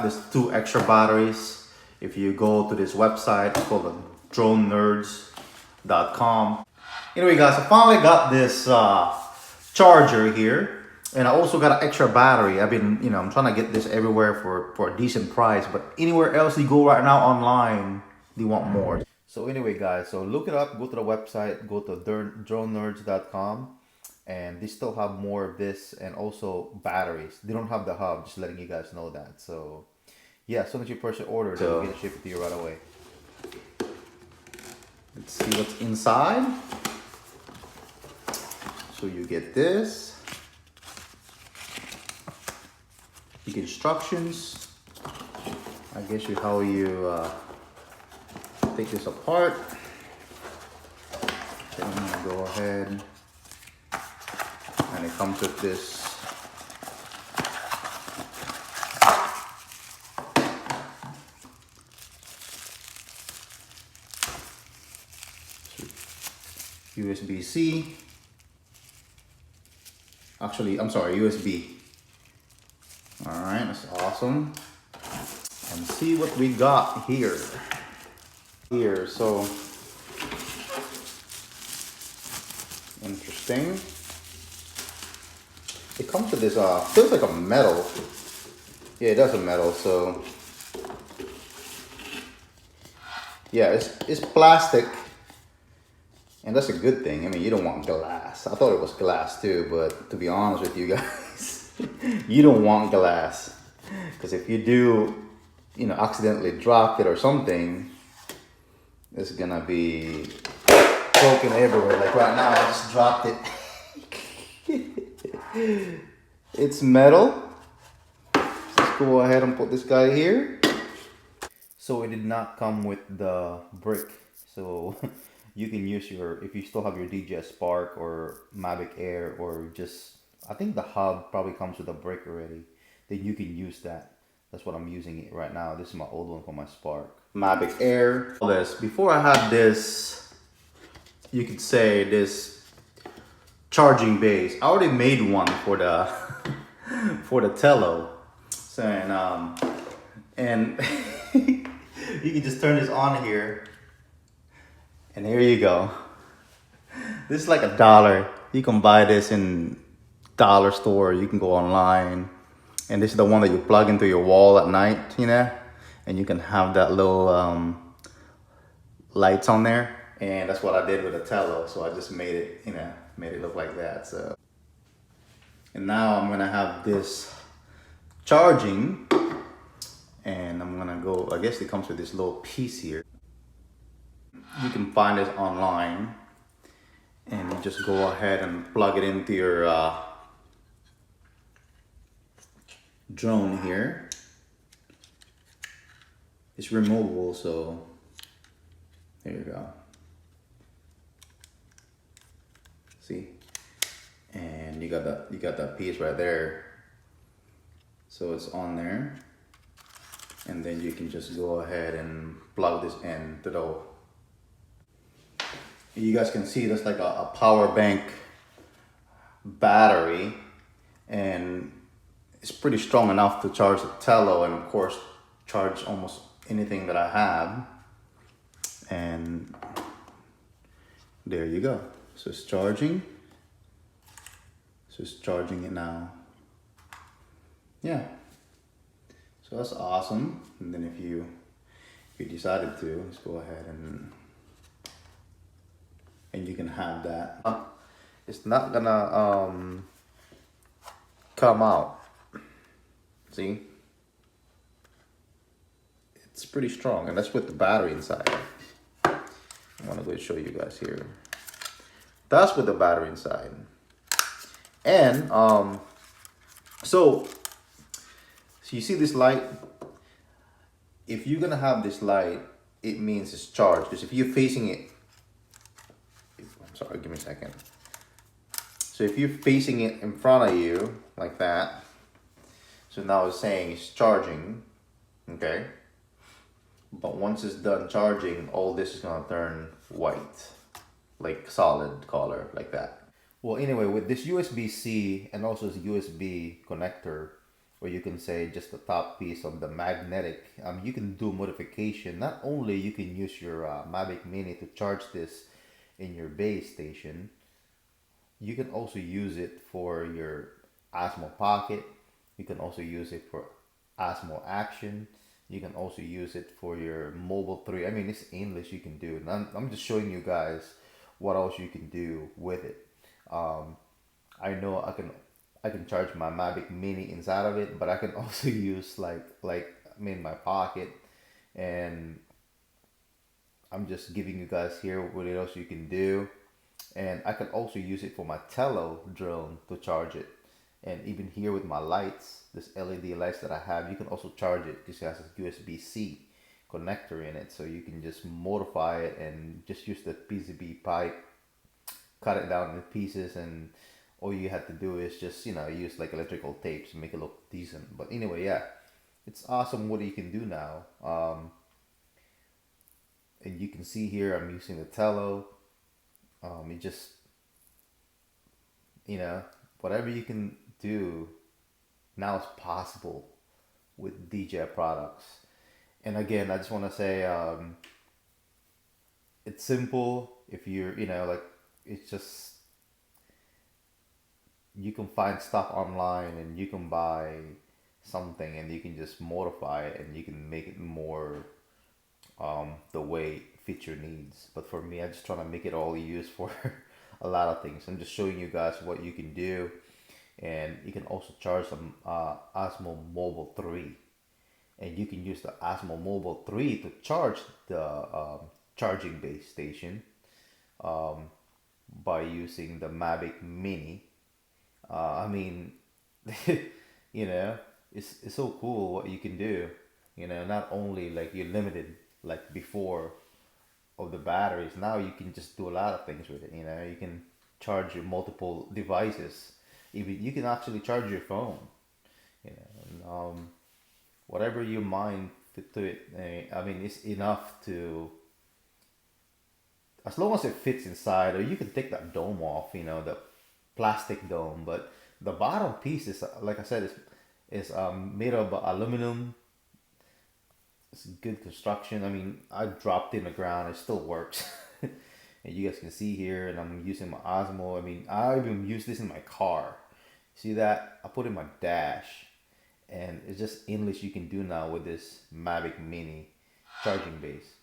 this 2 extra batteries. If you go to this website called dronenerds.com. Anyway guys, I finally got this charger here. And I also got an extra battery. I've been, I'm trying to get this everywhere for a decent price. But anywhere else you go right now online, they want more. So anyway guys, so look it up, go to the website, go to dronenerds.com. And they still have more of this and also batteries. They don't have the hub, just letting you guys know that. So yeah, as soon as you place your order, they'll get it shipped to you right away. Let's see what's inside. So you get this. You get instructions. I guess how you take this apart. Then I'm gonna go ahead. And it comes with this USB-C. Actually, I'm sorry, USB. All right, that's awesome. And see what we got here. So interesting. It comes with this, feels like a metal. Yeah, it does a metal, so. Yeah, it's plastic. And that's a good thing. I mean, you don't want glass. I thought it was glass too, but to be honest with you guys, you don't want glass. Because if you do, accidentally drop it or something, it's gonna be broken everywhere. Like right now, I just dropped it. It's metal. Let's go ahead and put this guy here. So it did not come with the brick. So you can use if you still have your DJI Spark or Mavic Air, or just, I think the hub probably comes with a brick already. Then you can use that. That's what I'm using it right now. This is my old one for my Spark. Mavic Air. Before I had this, you could say this charging base. I already made one for the for the Tello. So, and you can just turn this on here, and here you go. This is like $1. You can buy this in dollar store. You can go online, and this is the one that you plug into your wall at night, and you can have that little lights on there. And that's what I did with the Tello. So I just made it, made it look like that. So, and now I'm gonna have this charging, and I'm gonna go, I guess it comes with this little piece here. You can find this online, and you just go ahead and plug it into your drone here. It's removable, so there you go. See, and you got that piece right there. So it's on there, and then you can just go ahead and plug this in to the. You guys can see that's like a power bank battery, and it's pretty strong enough to charge the Tello, and of course charge almost anything that I have. And there you go. So it's charging. So it's charging it now. Yeah. So that's awesome. And then if you decided to, just go ahead and you can have that. It's not gonna come out. See? It's pretty strong, and that's with the battery inside. I'm gonna go show you guys here. That's with the battery inside. And so you see this light? If you're gonna have this light, it means it's charged. Because if you're facing it, I'm sorry, give me a second. So if you're facing it in front of you like that, so now it's saying it's charging, okay? But once it's done charging, all this is gonna turn white, like solid color, like that. Well, anyway, with this USB-C and also this USB connector, or you can say just the top piece of the magnetic. You can do modification. Not only you can use your Mavic Mini to charge this in your base station, you can also use it for your Osmo Pocket. You can also use it for Osmo Action. You can also use it for your Mobile 3. I mean, it's endless you can do. And I'm just showing you guys what else you can do with it. Um, I know I can charge my Mavic Mini inside of it, but I can also use like I'm in my pocket, and I'm just giving you guys here what else you can do. And I can also use it for my Tello drone to charge it. And even here with my lights, this LED lights that I have, you can also charge it. This has a USB-C connector in it, so you can just modify it and just use the PCB pipe, cut it down in pieces, and all you have to do is just use like electrical tapes to make it look decent. But anyway, yeah, it's awesome what you can do now. And you can see here I'm using the Tello. It just you know whatever you can do now is possible with DJ products. And again, I just want to say it's simple. If you're like it's just you can find stuff online and you can buy something and you can just modify it and you can make it more the way it fits your needs. But for me, I just trying to make it all used for a lot of things. I'm just showing you guys what you can do, and you can also charge some Osmo Mobile 3, and you can use the Osmo Mobile 3 to charge the charging base station by using the Mavic Mini. I mean, you know, it's so cool what you can do. Not only like you're limited like before of the batteries. Now you can just do a lot of things with it. You can charge your multiple devices. Even you can actually charge your phone. And, whatever you mind to it. I mean, it's enough to as long as it fits inside, or you can take that dome off. The plastic dome, but the bottom piece is like I said is made of aluminum. It's good construction. I mean, I dropped it in the ground. It still works. And you guys can see here, and I'm using my Osmo. I mean, I even use this in my car. See that? I put it in my dash, and it's just endless you can do now with this Mavic Mini charging base.